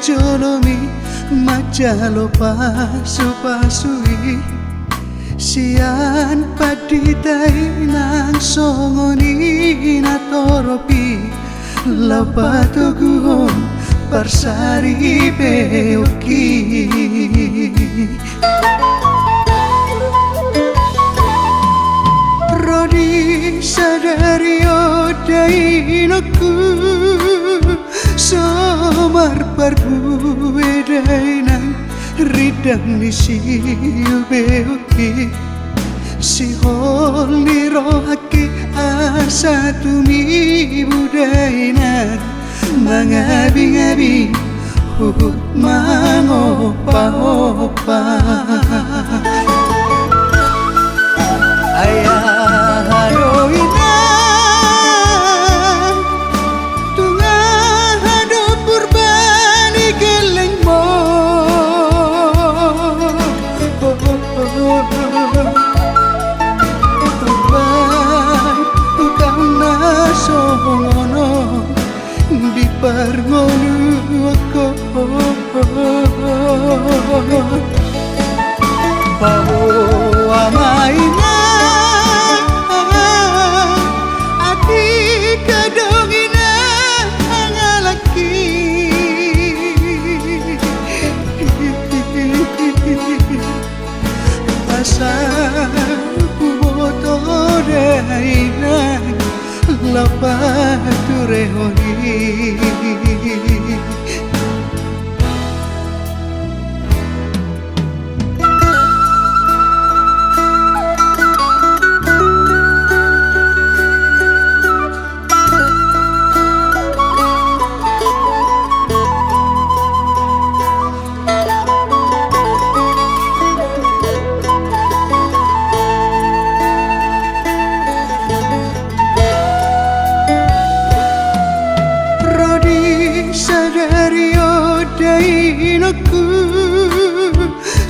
jolomi majalo pasu-pasui sian paditai nang songoni natoropi lapato guhon parsari beoki Rodi sadari odainoku Somar parbu edainang ridang di siu beoki Si hol ni rohaki asa tumi budainan Mangabi-ngabi hukut mangopa-opa Ayah hadoina Tungah hado purbani geleng mo Tubai utang nasohono Di parngonu ako Pawa maina Lapatu rehoni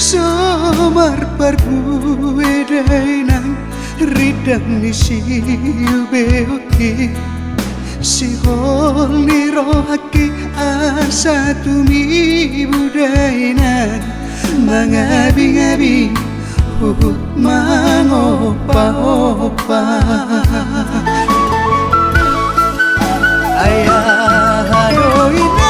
Somar parbu edainang ridang ni siu beoki Si hol ni rohaki asa tumi budainan Mangabi-ngabi hukut mangopa-opa Ayah hadoina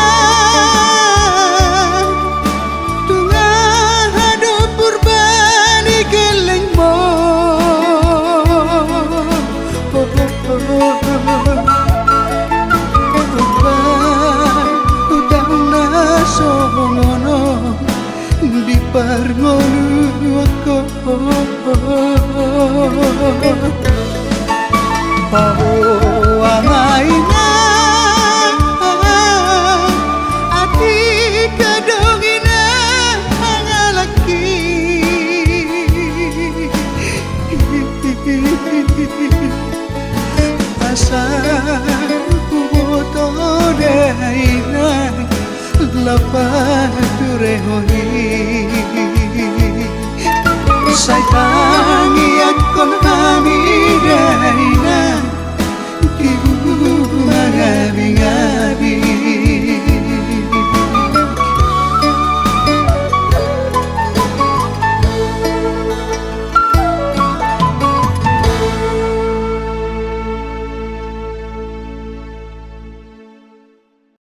Di parngonu ako Pawa maina Ati kadongina angalaki Asa kuboto dainang Lapatu rehoni Saitan